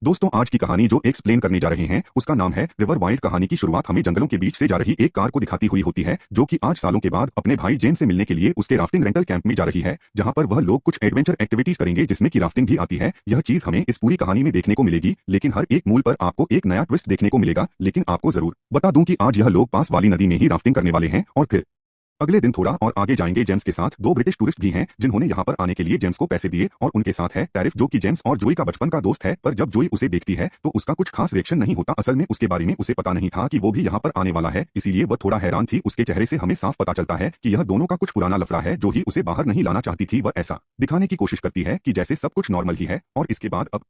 दोस्तों आज की कहानी जो एक्सप्लेन करने जा रहे हैं उसका नाम है रिवर वाइल्ड। कहानी की शुरुआत हमें जंगलों के बीच से जा रही एक कार को दिखाती हुई होती है जो कि 8 सालों के बाद अपने भाई जेन से मिलने के लिए उसके राफ्टिंग रेंटल कैंप में जा रही है, जहां पर वह लोग कुछ एडवेंचर एक्टिविटीज करेंगे जिसमें की राफ्टिंग भी आती है। यह चीज हमें इस पूरी कहानी में देखने को मिलेगी, लेकिन हर एक मूल पर आपको एक नया ट्विस्ट देखने को मिलेगा। लेकिन आपको जरूर बता दूं कि आज यह लोग पास वाली नदी में ही राफ्टिंग करने वाले हैं और फिर अगले दिन थोड़ा और आगे जाएंगे। जेम्स के साथ 2 ब्रिटिश टूरिस्ट भी हैं जिन्होंने यहाँ पर आने के लिए जेम्स को पैसे दिए, और उनके साथ है टैरिफ जो कि जेम्स और जोई का बचपन का दोस्त है। पर जब जोई उसे देखती है तो उसका कुछ खास रिएक्शन नहीं होता। असल में उसके बारे में उसे पता नहीं था कि वो भी यहाँ पर आने वाला है, इसीलिए वह थोड़ा हैरान थी। उसके चेहरे से हमें साफ पता चलता है कि यह दोनों का कुछ पुराना लफड़ा है जो ही उसे बाहर नहीं लाना चाहती थी। वह ऐसा दिखाने की कोशिश करती है कि जैसे सब कुछ नॉर्मल ही है, और इसके बाद अब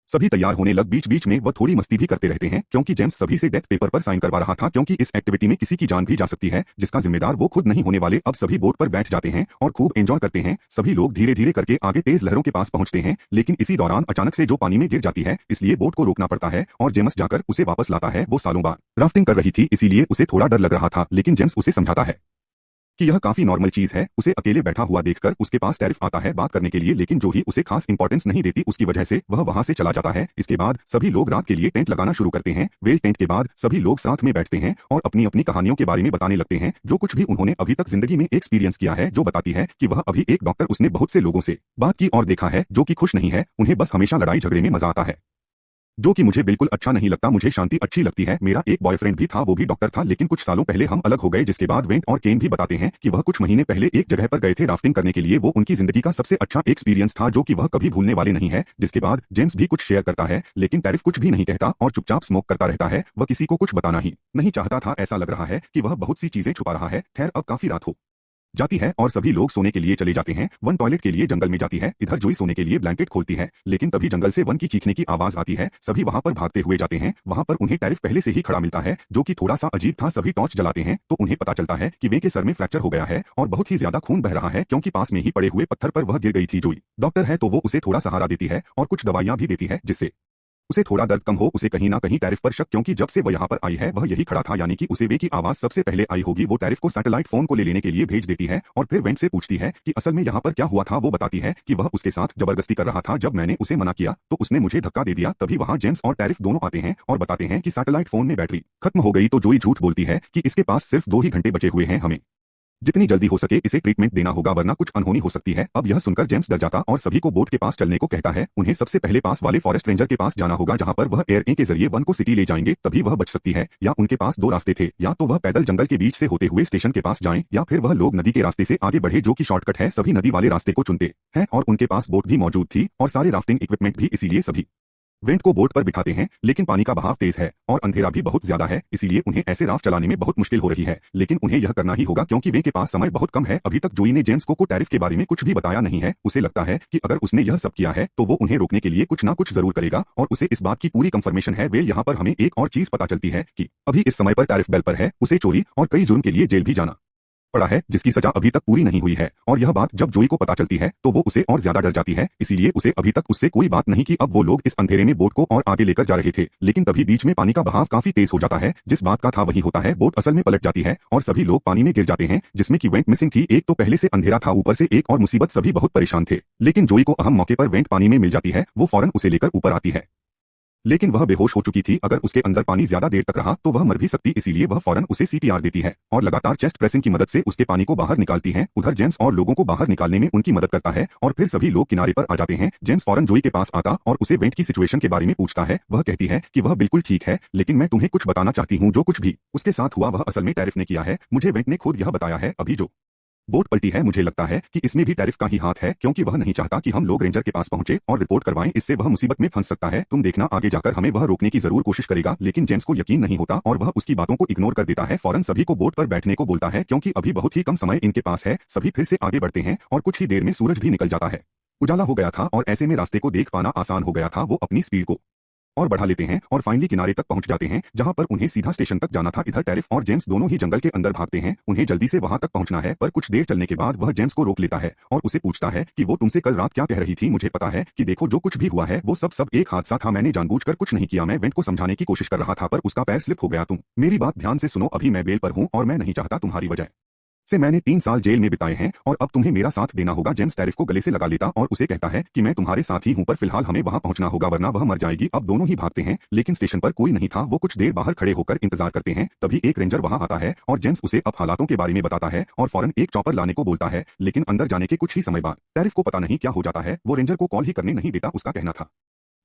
सभी तैयार होने लग बीच बीच में वह थोड़ी मस्ती भी करते रहते हैं क्योंकि जेम्स सभी से डेथ पेपर पर साइन करवा रहा था, क्योंकि इस एक्टिविटी में किसी की जान भी जा सकती है जिसका जिम्मेदार वो खुद नहीं होने वाले। अब सभी बोट पर बैठ जाते हैं और खूब एंजॉय करते हैं। सभी लोग धीरे धीरे करके आगे तेज लहरों के पास पहुंचते हैं, लेकिन इसी दौरान अचानक से जो पानी में गिर जाती है, इसलिए बोट को रोकना पड़ता है और जेम्स जाकर उसे वापस लाता है। वो सालों बाद राफ्टिंग कर रही थी इसीलिए उसे थोड़ा डर लग रहा था, लेकिन जेम्स उसे समझाता है कि यह काफी नॉर्मल चीज है। उसे अकेले बैठा हुआ देखकर उसके पास टैरिफ आता है बात करने के लिए, लेकिन जो ही उसे खास इंपॉर्टेंस नहीं देती उसकी वजह से वह वहां से चला जाता है। इसके बाद सभी लोग रात के लिए टेंट लगाना शुरू करते हैं। वेल टेंट के बाद सभी लोग साथ में बैठते हैं और अपनी अपनी कहानियों के बारे में बताने लगते हैं, जो कुछ भी उन्होंने अभी तक जिंदगी में एक्सपीरियंस किया है। जो बताती है कि वह अभी एक डॉक्टर, उसने बहुत से लोगों से बात की और देखा है जो कि खुश नहीं है, उन्हें बस हमेशा लड़ाई झगड़े में मजा आता है, जो कि मुझे बिल्कुल अच्छा नहीं लगता। मुझे शांति अच्छी लगती है। मेरा एक बॉयफ्रेंड भी था, वो भी डॉक्टर था, लेकिन कुछ सालों पहले हम अलग हो गए। जिसके बाद वेंट और केन भी बताते हैं कि वह कुछ महीने पहले एक जगह पर गए थे राफ्टिंग करने के लिए। वो उनकी जिंदगी का सबसे अच्छा एक्सपीरियंस था जो कि वह कभी भूलने वाले नहीं है। जिसके बाद जेम्स भी कुछ शेयर करता है, लेकिन टैरिफ कुछ भी नहीं कहता और चुपचाप स्मोक करता रहता है। वह किसी को कुछ बताना ही नहीं चाहता था। ऐसा लग रहा है कि वह बहुत सी चीजें छुपा रहा है। खैर अब काफी रात हो जाती है और सभी लोग सोने के लिए चले जाते हैं। वन टॉयलेट के लिए जंगल में जाती है, इधर जोई सोने के लिए ब्लैंकेट खोलती है, लेकिन तभी जंगल से वन की चीखने की आवाज आती है। सभी वहां पर भागते हुए जाते हैं। वहां पर उन्हें टैरिफ पहले से ही खड़ा मिलता है जो कि थोड़ा सा अजीब था। सभी टॉर्च जलाते हैं तो उन्हें पता चलता है कि वे के सर में फ्रैक्चर हो गया है और बहुत ही ज्यादा खून बह रहा है, क्योंकि पास में ही पड़े हुए पत्थर पर वह गिर गई थी। जोई डॉक्टर है तो वो उसे थोड़ा सहारा देती है और कुछ दवाइयां भी देती है जिससे उसे थोड़ा दर्द कम हो। उसे कहीं ना कहीं टैरिफ पर शक, क्योंकि जब से वह यहाँ पर आई है वह यही खड़ा था, यानी कि उसे वे की आवाज सबसे पहले आई होगी। वो टैरिफ को सैटेलाइट फोन को ले लेने के लिए भेज देती है और फिर वेंट से पूछती है कि असल में यहाँ पर क्या हुआ था। वो बताती है कि वह उसके साथ जबरदस्ती कर रहा था। जब मैंने उसे मना किया तो उसने मुझे धक्का दे दिया। तभी वहाँ जेम्स और टैरिफ दोनों आते हैं और बताते हैं कि सैटेलाइट फोन में बैटरी खत्म हो गई। तो जोई झूठ बोलती है कि इसके पास सिर्फ 2 ही घंटे बचे हुए हैं, हमें जितनी जल्दी हो सके इसे ट्रीटमेंट देना होगा वरना कुछ अनहोनी हो सकती है। अब यह सुनकर जेम्स डर जाता और सभी को बोट के पास चलने को कहता है। उन्हें सबसे पहले पास वाले फॉरेस्ट रेंजर के पास जाना होगा जहां पर वह एयर ए के जरिए वन को सिटी ले जाएंगे, तभी वह बच सकती है। या उनके पास 2 रास्ते थे, या तो वह पैदल जंगल के बीच से होते हुए स्टेशन के पास जाएं, या फिर वह लोग नदी के रास्ते से आगे बढ़े जो कि शॉर्टकट है। सभी नदी वाले रास्ते को चुनते हैं और उनके पास बोट भी मौजूद थी और सारे राफ्टिंग इक्विपमेंट भी, इसीलिए सभी वेंट को बोट पर बिठाते हैं। लेकिन पानी का बहाव तेज है और अंधेरा भी बहुत ज्यादा है, इसीलिए उन्हें ऐसे राफ्ट चलाने में बहुत मुश्किल हो रही है, लेकिन उन्हें यह करना ही होगा क्योंकि वेंट के पास समय बहुत कम है। अभी तक जोई ने जेम्स को टैरिफ के बारे में कुछ भी बताया नहीं है। उसे लगता है कि अगर उसने यह सब किया है तो वो उन्हें रोकने के लिए कुछ ना कुछ जरूर करेगा और उसे इस बात की पूरी कंफर्मेशन है। वेल यहाँ पर हमें एक और चीज पता चलती है कि अभी इस समय पर टैरिफ बेल पर है। उसे चोरी और कई जुर्म के लिए जेल भी जाना पड़ा है, जिसकी सजा अभी तक पूरी नहीं हुई है। और यह बात जब जोई को पता चलती है तो वो उसे और ज्यादा डर जाती है, इसीलिए उसे अभी तक उससे कोई बात नहीं की। अब वो लोग इस अंधेरे में बोट को और आगे लेकर जा रहे थे, लेकिन तभी बीच में पानी का बहाव काफी तेज हो जाता है। जिस बात का था वही होता है, बोट असल में पलट जाती है और सभी लोग पानी में गिर जाते हैं, जिसमें की वेंट मिसिंग थी। एक तो पहले से अंधेरा था, ऊपर से एक और मुसीबत। सभी बहुत परेशान थे, लेकिन जोई को अहम मौके पर वेंट पानी में मिल जाती है। वो फौरन उसे लेकर ऊपर आती है, लेकिन वह बेहोश हो चुकी थी। अगर उसके अंदर पानी ज्यादा देर तक रहा तो वह मर भी सकती, इसीलिए वह फौरन उसे सीपीआर देती है और लगातार चेस्ट प्रेसिंग की मदद से उसके पानी को बाहर निकालती है। उधर जेम्स और लोगों को बाहर निकालने में उनकी मदद करता है और फिर सभी लोग किनारे पर आ जाते हैं। जेम्स फौरन जोई के पास आता और उसे वेंट की सिचुएशन के बारे में पूछता है। वह कहती है कि वह बिल्कुल ठीक है, लेकिन मैं तुम्हें कुछ बताना चाहती हूँ। जो कुछ भी उसके साथ हुआ वह असल में टैरिफ ने किया है, मुझे वेंट ने खुद यह बताया है। अभी जो बोट पलटी है मुझे लगता है कि इसमें भी टैरिफ का ही हाथ है, क्योंकि वह नहीं चाहता कि हम लोग रेंजर के पास पहुंचे और रिपोर्ट करवाएं। इससे वह मुसीबत में फंस सकता है। तुम देखना आगे जाकर हमें वह रोकने की जरूर कोशिश करेगा, लेकिन जेम्स को यकीन नहीं होता और वह उसकी बातों को इग्नोर कर देता है। फौरन सभी को बोट पर बैठने को बोलता है क्योंकि अभी बहुत ही कम समय इनके पास है। सभी फिर से आगे बढ़ते हैं और कुछ ही देर में सूरज भी निकल जाता है। उजाला हो गया था और ऐसे में रास्ते को देख पाना आसान हो गया था। वो अपनी स्पीड को और बढ़ा लेते हैं और फाइनली किनारे तक पहुंच जाते हैं जहां पर उन्हें सीधा स्टेशन तक जाना था। इधर टैरिफ और जेम्स दोनों ही जंगल के अंदर भागते हैं, उन्हें जल्दी से वहां तक पहुंचना है। पर कुछ देर चलने के बाद वह जेम्स को रोक लेता है और उसे पूछता है कि वो तुमसे कल रात क्या कह रही थी। मुझे पता है कि देखो जो कुछ भी हुआ है वो सब एक हादसा था, मैंने जानबूझकर कुछ नहीं किया। मैं वेंट को समझाने की कोशिश कर रहा था पर उसका पैर स्लिप हो गया। तुम मेरी बात ध्यान से सुनो, अभी मैं बेल पर हूँ और मैं नहीं चाहता तुम्हारी वजह से मैंने 3 साल जेल में बिताए हैं और अब तुम्हें मेरा साथ देना होगा। जेम्स टैरिफ को गले से लगा लेता और उसे कहता है कि मैं तुम्हारे साथ ही हूं, पर फिलहाल हमें वहां पहुंचना होगा वरना वह मर जाएगी। अब दोनों ही भागते हैं, लेकिन स्टेशन पर कोई नहीं था। वो कुछ देर बाहर खड़े होकर इंतजार करते हैं। तभी एक रेंजर वहां आता है और जेम्स उसे अब हालातों के बारे में बताता है और फौरन एक चॉपर लाने को बोलता है। लेकिन अंदर जाने के कुछ ही समय बाद टैरिफ को पता नहीं क्या हो जाता है। वो रेंजर को कॉल ही करने नहीं देता। उसका कहना था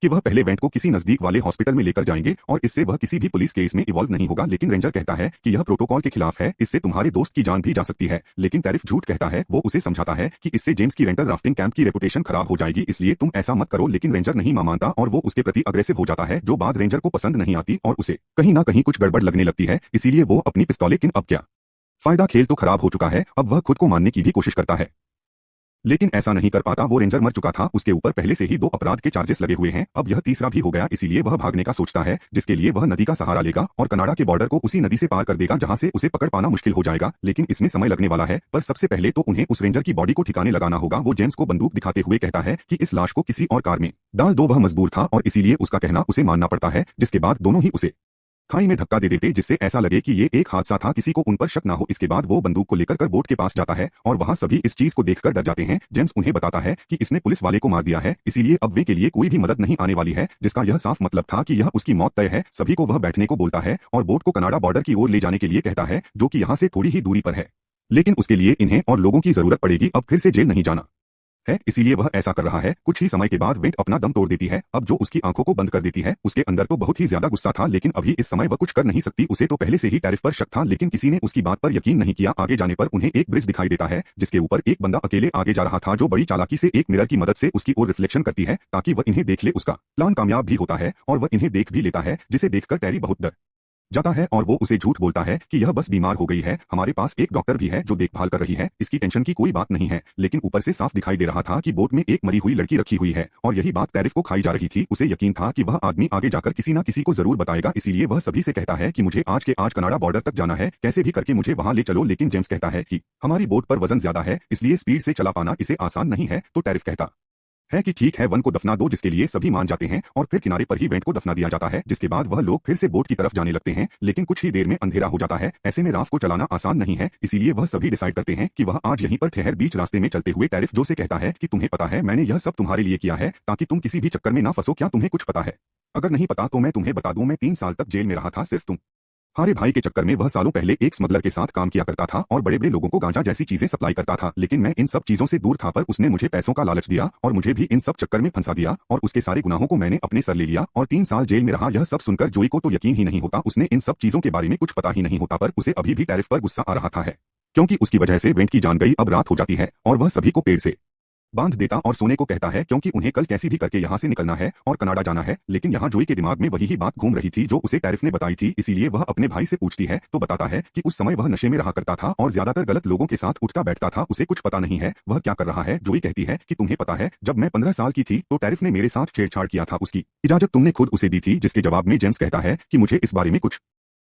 कि वह पहले वेंट को किसी नजदीक वाले हॉस्पिटल में लेकर जाएंगे और इससे वह किसी भी पुलिस केस में इवॉल्व नहीं होगा। लेकिन रेंजर कहता है कि यह प्रोटोकॉल के खिलाफ है, इससे तुम्हारे दोस्त की जान भी जा सकती है। लेकिन टैरिफ झूठ कहता है। वो उसे समझाता है कि इससे जेम्स की रेंटल राफ्टिंग कैंप की रेपुटेशन खराब हो जाएगी, इसलिए तुम ऐसा मत करो। लेकिन रेंजर नहीं मानता और वो उसके प्रति अग्रेसिव हो जाता है, जो बात रेंजर को पसंद नहीं आती और उसे कहीं ना कहीं कुछ गड़बड़ लगने लगती है। इसीलिए वो अपनी पिस्तौल, लेकिन अब क्या फायदा, खेल तो खराब हो चुका है। अब वह खुद को मारने की भी कोशिश करता है, लेकिन ऐसा नहीं कर पाता। वो रेंजर मर चुका था, उसके ऊपर पहले से ही 2 अपराध के चार्जेस लगे हुए हैं। अब यह तीसरा भी हो गया, इसीलिए वह भागने का सोचता है, जिसके लिए वह नदी का सहारा लेगा और कनाडा के बॉर्डर को उसी नदी से पार कर देगा जहां से उसे पकड़ पाना मुश्किल हो जाएगा। लेकिन इसमें समय लगने वाला है। पर सबसे पहले तो उन्हें उस रेंजर की बॉडी को ठिकाने लगाना होगा। वो जेम्स को बंदूक दिखाते हुए कहता है कि इस लाश को किसी और कार में डाल दो। वह मजबूर था और इसीलिए उसका कहना उसे मानना पड़ता है, जिसके बाद दोनों ही उसे खाई में धक्का दे देते, जिससे ऐसा लगे कि ये एक हादसा था, किसी को उन पर शक ना हो। इसके बाद वो बंदूक को लेकर कर बोट के पास जाता है और वहां सभी इस चीज को देखकर डर जाते हैं। जेम्स उन्हें बताता है कि इसने पुलिस वाले को मार दिया है, इसीलिए अब वे के लिए कोई भी मदद नहीं आने वाली है, जिसका यह साफ मतलब था कि यह उसकी मौत तय है। सभी को वह बैठने को बोलता है और बोट को कनाडा बॉर्डर की ओर ले जाने के लिए कहता है, जो कि यहाँ से थोड़ी ही दूरी पर है। लेकिन उसके लिए इन्हें और लोगों की जरूरत पड़ेगी, अब फिर से जेल नहीं जाना है, इसीलिए वह ऐसा कर रहा है। कुछ ही समय के बाद वेंट अपना दम तोड़ देती है। अब जो उसकी आंखों को बंद कर देती है, उसके अंदर तो बहुत ही ज्यादा गुस्सा था, लेकिन अभी इस समय वह कुछ कर नहीं सकती। उसे तो पहले से ही टैरिफ पर शक था, लेकिन किसी ने उसकी बात पर यकीन नहीं किया। आगे जाने पर उन्हें एक ब्रिज दिखाई देता है, जिसके ऊपर एक बंदा अकेले आगे जा रहा था, जो बड़ी चालाकी से एक मिरर की मदद से उसकी ओर रिफ्लेक्शन करती है ताकि वह इन्हें देख ले। उसका प्लान कामयाब भी होता है और वह इन्हें देख भी लेता है, जिसे देखकर टैरी बहुत डर जाता है और वो उसे झूठ बोलता है कि यह बस बीमार हो गई है, हमारे पास एक डॉक्टर भी है जो देखभाल कर रही है, इसकी टेंशन की कोई बात नहीं है। लेकिन ऊपर से साफ दिखाई दे रहा था कि बोट में एक मरी हुई लड़की रखी हुई है और यही बात टैरिफ को खाई जा रही थी। उसे यकीन था कि वह आदमी आगे जाकर किसी न किसी को जरूर बताएगा, इसीलिए वह सभी से कहता है कि मुझे आज के आज कनाडा बॉर्डर तक जाना है, कैसे भी करके मुझे वहां ले चलो। लेकिन जेम्स कहता है कि हमारी बोट पर वजन ज्यादा है, इसलिए स्पीड से चला पाना इसे आसान नहीं है। तो टैरिफ कहता है कि ठीक है, वन को दफना दो, जिसके लिए सभी मान जाते हैं और फिर किनारे पर ही वेंट को दफना दिया जाता है। जिसके बाद वह लोग फिर से बोट की तरफ जाने लगते हैं, लेकिन कुछ ही देर में अंधेरा हो जाता है। ऐसे में राफ्ट को चलाना आसान नहीं है, इसीलिए वह सभी डिसाइड करते हैं कि वह आज यहीं पर ठहर। बीच रास्ते में चलते हुए टैरिफ जो से कहता है कि तुम्हें पता है मैंने यह सब तुम्हारे लिए किया है ताकि तुम किसी भी चक्कर में ना फंसो। क्या तुम्हें कुछ पता है? अगर नहीं पता तो मैं तुम्हें बता दूं, मैं 3 साल तक जेल में रहा था सिर्फ हमारे भाई के चक्कर में। वह सालों पहले एक स्मगलर के साथ काम किया करता था और बड़े बड़े लोगों को गांजा जैसी चीजें सप्लाई करता था, लेकिन मैं इन सब चीजों से दूर था। पर उसने मुझे पैसों का लालच दिया और मुझे भी इन सब चक्कर में फंसा दिया और उसके सारे गुनाहों को मैंने अपने सर ले लिया और 3 साल जेल में रहा। यह सब सुनकर जोई को तो यकीन ही नहीं होता, उसने इन सब चीजों के बारे में कुछ पता ही नहीं होता, पर उसे अभी भी टैरिफ पर गुस्सा आ रहा था है, क्योंकि उसकी वजह से वेंट की जान गई। अब रात हो जाती है और वह सभी को पेड़ से बांध देता और सोने को कहता है, क्योंकि उन्हें कल कैसी भी करके यहाँ से निकलना है और कनाडा जाना है। लेकिन यहाँ जोई के दिमाग में वही ही बात घूम रही थी जो उसे टैरिफ ने बताई थी, इसीलिए वह अपने भाई से पूछती है तो बताता है कि उस समय वह नशे में रहा करता था और ज्यादातर गलत लोगों के साथ उठता बैठता था, उसे कुछ पता नहीं है वह क्या कर रहा है। जोई कहती है कि तुम्हें पता है, जब मैं 15 साल की थी तो टैरिफ ने मेरे साथ छेड़छाड़ किया था, उसकी इजाजत तुमने खुद उसे दी थी। जिसके जवाब में जेम्स कहता है कि मुझे इस बारे में कुछ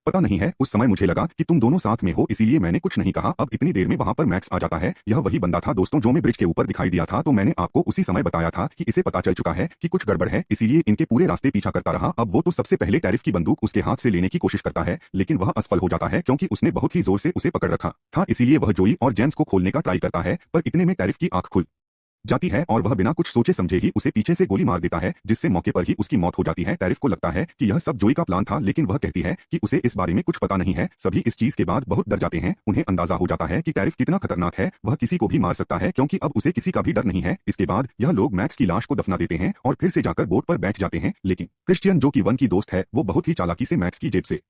पता नहीं है, उस समय मुझे लगा कि तुम दोनों साथ में हो, इसीलिए मैंने कुछ नहीं कहा। अब इतनी देर में वहां पर मैक्स आ जाता है। यह वही बंदा था दोस्तों जो मैं ब्रिज के ऊपर दिखाई दिया था, तो मैंने आपको उसी समय बताया था कि इसे पता चल चुका है कि कुछ गड़बड़ है, इसीलिए इनके पूरे रास्ते पीछा करता रहा। अब वो तो सबसे पहले टैरिफ की बंदूक उसके हाथ से लेने की कोशिश करता है, लेकिन वह असफल हो जाता है क्योंकि उसने बहुत ही जोर से उसे पकड़ रखा था। इसीलिए वह जोई और जेम्स को खोलने का ट्राई करता है, पर इतने में टैरिफ की आंख खुल जाती है और वह बिना कुछ सोचे समझे ही उसे पीछे से गोली मार देता है, जिससे मौके पर ही उसकी मौत हो जाती है। टैरिफ को लगता है कि यह सब जोई का प्लान था, लेकिन वह कहती है कि उसे इस बारे में कुछ पता नहीं है। सभी इस चीज के बाद बहुत डर जाते हैं, उन्हें अंदाजा हो जाता है कि टैरिफ कितना खतरनाक है, वह किसी को भी मार सकता है क्योंकि अब उसे किसी का भी डर नहीं है। इसके बाद यह लोग मैक्स की लाश को दफना देते हैं और फिर से जाकर बोट पर बैठ जाते हैं, लेकिन क्रिश्चियन जो कि वन की दोस्त है, वो बहुत ही चालाकी से मैक्स की जेब से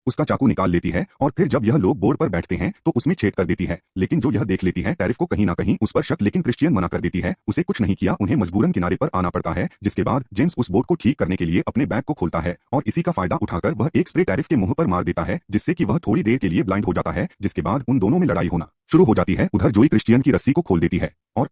उसका चाकू निकाल लेती है और फिर जब यह लोग बोर्ड पर बैठते हैं तो उसमें छेद कर देती है। लेकिन जो यह देख लेती है टैरिफ को कहीं ना कहीं उस पर शक, लेकिन क्रिश्चियन मना कर देती है, उसे कुछ नहीं किया। उन्हें मजबूरन किनारे पर आना पड़ता है, जिसके बाद जेम्स उस बोट को ठीक करने के लिए अपने बैग को खोलता है और इसी का फायदा उठाकर वह एक स्प्रे टैरिफ के मुंह पर मार देता है, जिससे कि वह थोड़ी देर के लिए ब्लाइंड हो जाता है। जिसके बाद उन दोनों में लड़ाई होना शुरू हो जाती है। उधर जोई क्रिश्चियन की रस्सी को खोल देती है और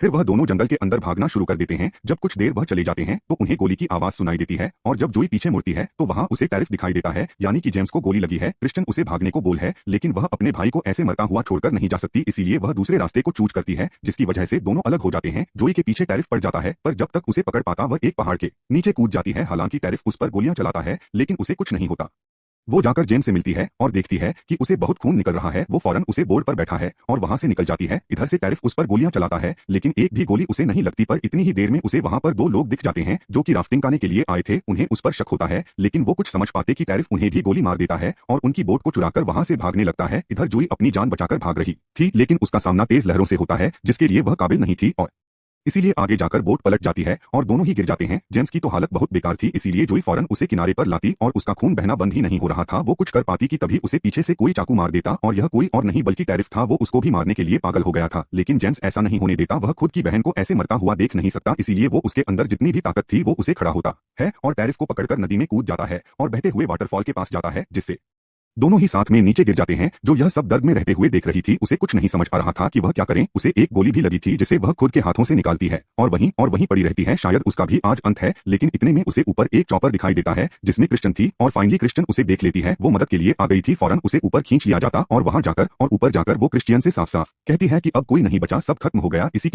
फिर वह दोनों जंगल के अंदर भागना शुरू कर देते हैं। जब कुछ देर वह चले जाते हैं तो उन्हें गोली की आवाज सुनाई देती है और जब जोई पीछे मुड़ती है तो वहां उसे टैरिफ दिखाई देता है, यानी कि जेम्स को गोली लगी है। क्रिश्चियन उसे भागने को बोल है, लेकिन वह अपने भाई को ऐसे मरता हुआ छोड़कर नहीं जा सकती, इसीलिए वह दूसरे रास्ते को चूज करती है, जिसकी वजह से दोनों अलग हो जाते हैं। जोई के पीछे टैरिफ पड़ जाता है, पर जब तक उसे पकड़ पाता वह एक पहाड़ के नीचे कूद जाती है। हालांकि टैरिफ उस पर गोलियां चलाता है, लेकिन उसे कुछ नहीं होता। वो जाकर जेन से मिलती है और देखती है कि उसे बहुत खून निकल रहा है। वो फौरन उसे बोर्ड पर बैठा है और वहां से निकल जाती है। इधर से टैरिफ उस पर गोलियां चलाता है, लेकिन एक भी गोली उसे नहीं लगती। पर इतनी ही देर में उसे वहां पर दो लोग दिख जाते हैं जो कि राफ्टिंग करने के लिए आए थे। उन्हें उस पर शक होता है, लेकिन वो कुछ समझ पाते कि टैरिफ उन्हें भी गोली मार देता है और उनकी बोट को चुराकर वहां से भागने लगता है। इधर जूही अपनी जान बचाकर भाग रही थी, लेकिन उसका सामना तेज लहरों से होता है जिसके लिए वह काबिल नहीं थी और इसीलिए आगे जाकर बोट पलट जाती है और दोनों ही गिर जाते हैं। जेम्स की तो हालत बहुत बेकार थी, इसीलिए जोई फौरन उसे किनारे पर लाती और उसका खून बहना बंद ही नहीं हो रहा था। वो कुछ कर पाती कि तभी उसे पीछे से कोई चाकू मार देता और यह कोई और नहीं बल्कि टैरिफ था। वो उसको भी मारने के लिए पागल हो गया था, लेकिन जेम्स ऐसा नहीं होने देता। वह खुद की बहन को ऐसे मरता हुआ देख नहीं सकता, इसीलिए वो उसके अंदर जितनी भी ताकत थी वो उसे खड़ा होता है और टैरिफ को पकड़कर नदी में कूद जाता है और बहते हुए वाटरफॉल के पास जाता है, जिससे दोनों ही साथ में नीचे गिर जाते हैं। जो यह सब दर्द में रहते हुए देख रही थी उसे कुछ नहीं समझ आ रहा था कि वह क्या करें। उसे एक गोली भी लगी थी जिसे वह खुद के हाथों से निकालती है और वहीं पड़ी रहती है। शायद उसका भी आज अंत है, लेकिन इतने में उसे ऊपर एक चॉपर दिखाई देता है जिसमें क्रिस्टन थी और फाइनली क्रिस्टन उसे देख लेती है। वो मदद के लिए आ गई थी, फौरन उसे ऊपर खींच लिया जाता और ऊपर जाकर वो क्रिस्टियन से साफ साफ कहती है कि अब कोई नहीं बचा, सब खत्म हो गया। इसी